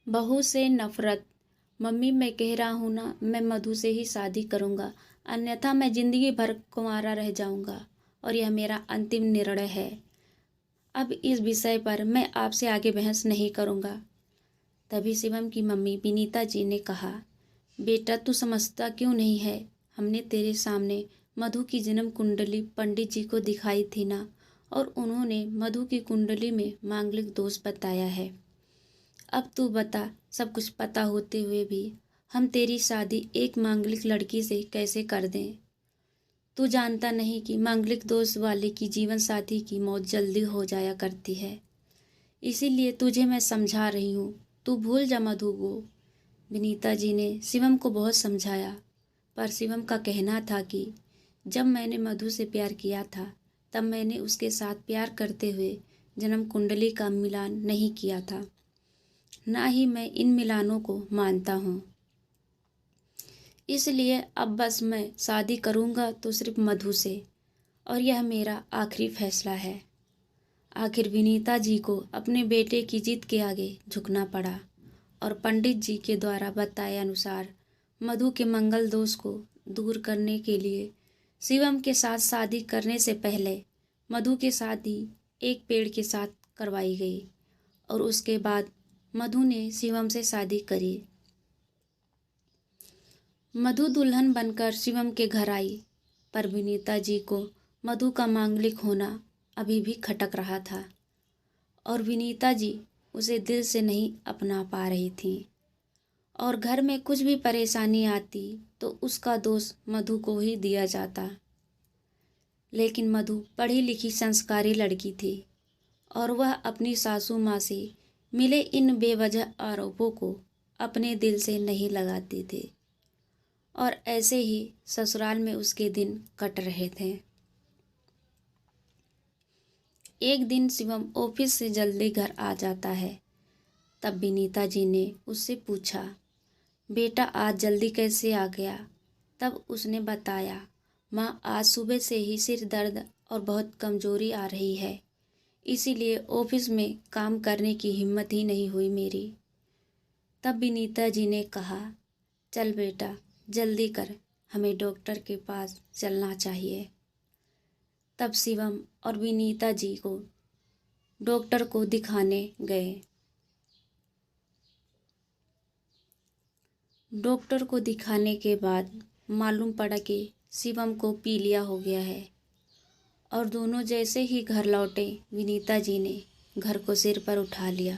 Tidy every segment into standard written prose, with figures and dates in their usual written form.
बहू से नफरत। मम्मी, मैं कह रहा हूँ ना, मैं मधु से ही शादी करूँगा, अन्यथा मैं जिंदगी भर कुंवारा रह जाऊँगा और यह मेरा अंतिम निर्णय है। अब इस विषय पर मैं आपसे आगे बहस नहीं करूँगा। तभी शिवम की मम्मी विनीता जी ने कहा, बेटा तू समझता क्यों नहीं है? हमने तेरे सामने मधु की जन्म कुंडली पंडित जी को दिखाई थी ना, और उन्होंने मधु की कुंडली में मांगलिक दोष बताया है। अब तू बता, सब कुछ पता होते हुए भी हम तेरी शादी एक मांगलिक लड़की से कैसे कर दें? तू जानता नहीं कि मांगलिक दोष वाले की जीवन साथी की मौत जल्दी हो जाया करती है। इसीलिए तुझे मैं समझा रही हूँ, तू भूल जा मधु को। विनीता जी ने शिवम को बहुत समझाया, पर शिवम का कहना था कि जब मैंने मधु से प्यार किया था, तब मैंने उसके साथ प्यार करते हुए जन्म कुंडली का मिलान नहीं किया था। ना ही मैं इन मिलानों को मानता हूँ। इसलिए अब बस मैं शादी करूँगा तो सिर्फ मधु से, और यह मेरा आखिरी फैसला है। आखिर विनीता जी को अपने बेटे की जिद के आगे झुकना पड़ा, और पंडित जी के द्वारा बताए अनुसार मधु के मंगल दोष को दूर करने के लिए शिवम के साथ शादी करने से पहले मधु की शादी एक पेड़ के साथ करवाई गई, और उसके बाद मधु ने शिवम से शादी करी। मधु दुल्हन बनकर शिवम के घर आई, पर विनीता जी को मधु का मांगलिक होना अभी भी खटक रहा था, और विनीता जी उसे दिल से नहीं अपना पा रही थी। और घर में कुछ भी परेशानी आती तो उसका दोष मधु को ही दिया जाता। लेकिन मधु पढ़ी लिखी संस्कारी लड़की थी, और वह अपनी सासू माँ से मिले इन बेवजह आरोपों को अपने दिल से नहीं लगाती थी, और ऐसे ही ससुराल में उसके दिन कट रहे थे। एक दिन शिवम ऑफिस से जल्दी घर आ जाता है। तब विनीता जी ने उससे पूछा, बेटा आज जल्दी कैसे आ गया? तब उसने बताया, माँ आज सुबह से ही सिर दर्द और बहुत कमजोरी आ रही है, इसीलिए ऑफिस में काम करने की हिम्मत ही नहीं हुई मेरी। तब विनीता जी ने कहा, चल बेटा जल्दी कर, हमें डॉक्टर के पास चलना चाहिए। तब शिवम और विनीता जी को डॉक्टर को दिखाने गए। डॉक्टर को दिखाने के बाद मालूम पड़ा कि शिवम को पीलिया हो गया है, और दोनों जैसे ही घर लौटे विनीता जी ने घर को सिर पर उठा लिया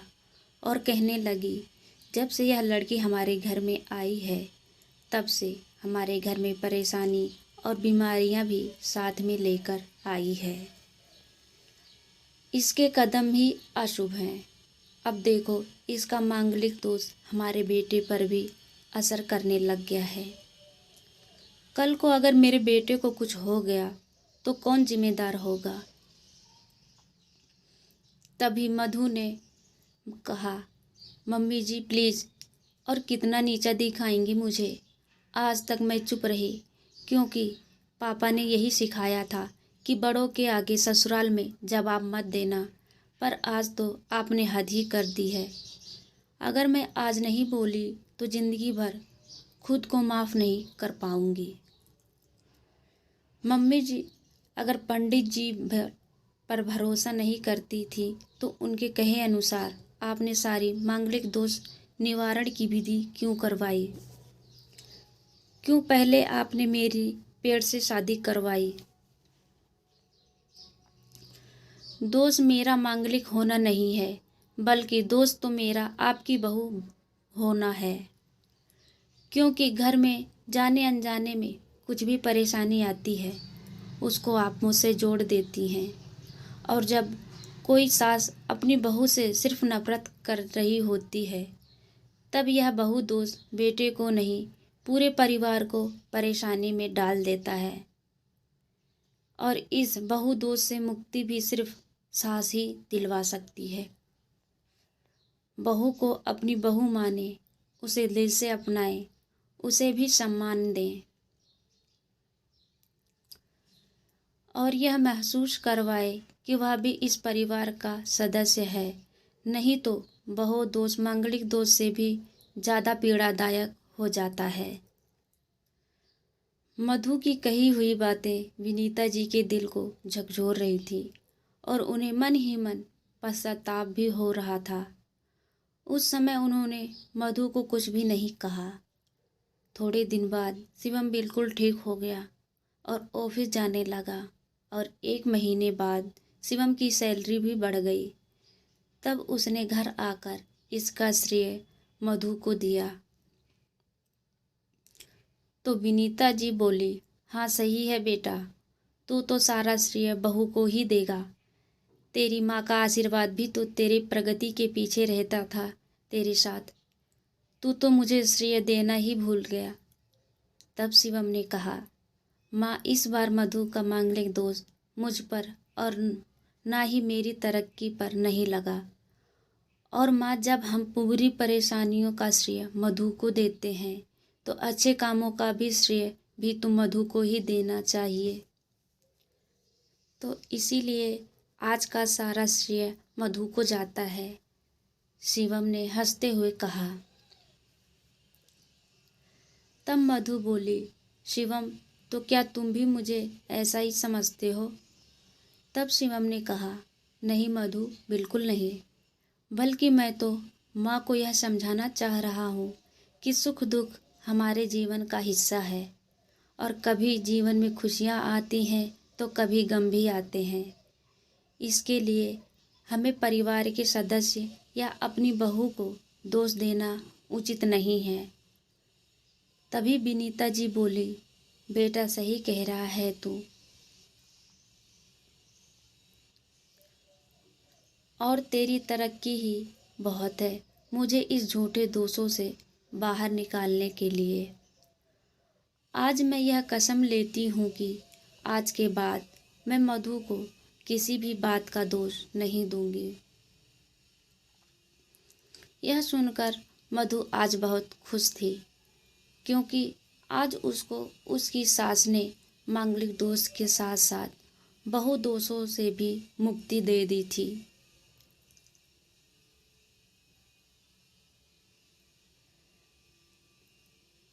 और कहने लगी, जब से यह लड़की हमारे घर में आई है, तब से हमारे घर में परेशानी और बीमारियां भी साथ में लेकर आई है। इसके कदम ही अशुभ हैं। अब देखो, इसका मांगलिक दोष हमारे बेटे पर भी असर करने लग गया है। कल को अगर मेरे बेटे को कुछ हो गया तो कौन जिम्मेदार होगा? तभी मधु ने कहा, मम्मी जी प्लीज़, और कितना नीचा दिखाएंगी मुझे? आज तक मैं चुप रही, क्योंकि पापा ने यही सिखाया था कि बड़ों के आगे ससुराल में जवाब मत देना, पर आज तो आपने हद ही कर दी है। अगर मैं आज नहीं बोली तो ज़िंदगी भर खुद को माफ़ नहीं कर पाऊंगी। मम्मी जी, अगर पंडित जी पर भरोसा नहीं करती थी तो उनके कहे अनुसार आपने सारी मांगलिक दोष निवारण की विधि क्यों करवाई? क्यों पहले आपने मेरी पेड़ से शादी करवाई? दोष मेरा मांगलिक होना नहीं है, बल्कि दोष तो मेरा आपकी बहू होना है, क्योंकि घर में जाने अनजाने में कुछ भी परेशानी आती है उसको आप मुझसे जोड़ देती हैं। और जब कोई सास अपनी बहू से सिर्फ नफरत कर रही होती है, तब यह बहू दोष बेटे को नहीं पूरे परिवार को परेशानी में डाल देता है। और इस बहू दोष से मुक्ति भी सिर्फ सास ही दिलवा सकती है। बहू को अपनी बहू माने, उसे दिल से अपनाएं, उसे भी सम्मान दें, और यह महसूस करवाए कि वह भी इस परिवार का सदस्य है। नहीं तो बहु दोष मांगलिक दोष से भी ज़्यादा पीड़ादायक हो जाता है। मधु की कही हुई बातें विनीता जी के दिल को झकझोर रही थी और उन्हें मन ही मन पश्चाताप भी हो रहा था। उस समय उन्होंने मधु को कुछ भी नहीं कहा। थोड़े दिन बाद शिवम बिल्कुल ठीक हो गया और ऑफिस जाने लगा और 1 महीने बाद शिवम की सैलरी भी बढ़ गई। तब उसने घर आकर इसका श्रेय मधु को दिया। तो विनीता जी बोली, हाँ सही है बेटा, तू तो सारा श्रेय बहू को ही देगा। तेरी माँ का आशीर्वाद भी तो तेरी प्रगति के पीछे रहता था तेरे साथ। तू तो मुझे श्रेय देना ही भूल गया। तब शिवम ने कहा, माँ इस बार मधु का मांगलिक दोष मुझ पर और ना ही मेरी तरक्की पर नहीं लगा। और माँ जब हम पूरी परेशानियों का श्रेय मधु को देते हैं तो अच्छे कामों का भी श्रेय भी तो मधु को ही देना चाहिए। तो इसीलिए आज का सारा श्रेय मधु को जाता है, शिवम ने हंसते हुए कहा। तब मधु बोली, शिवम तो क्या तुम भी मुझे ऐसा ही समझते हो? तब शिवम ने कहा, नहीं मधु, बिल्कुल नहीं, बल्कि मैं तो माँ को यह समझाना चाह रहा हूँ कि सुख दुख हमारे जीवन का हिस्सा है और कभी जीवन में खुशियाँ आती हैं तो कभी गम भी आते हैं। इसके लिए हमें परिवार के सदस्य या अपनी बहू को दोष देना उचित नहीं है। तभी विनीता जी बोली, बेटा सही कह रहा है तू, और तेरी तरक्की ही बहुत है मुझे इस झूठे दोषों से बाहर निकालने के लिए। आज मैं यह कसम लेती हूँ कि आज के बाद मैं मधु को किसी भी बात का दोष नहीं दूंगी। यह सुनकर मधु आज बहुत खुश थी, क्योंकि आज उसको उसकी सास ने मांगलिक दोष के साथ साथ बहु दोषों से भी मुक्ति दे दी थी।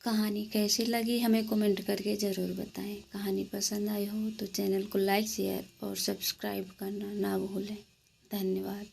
कहानी कैसी लगी हमें कमेंट करके ज़रूर बताएं। कहानी पसंद आई हो तो चैनल को लाइक शेयर और सब्सक्राइब करना ना भूलें। धन्यवाद।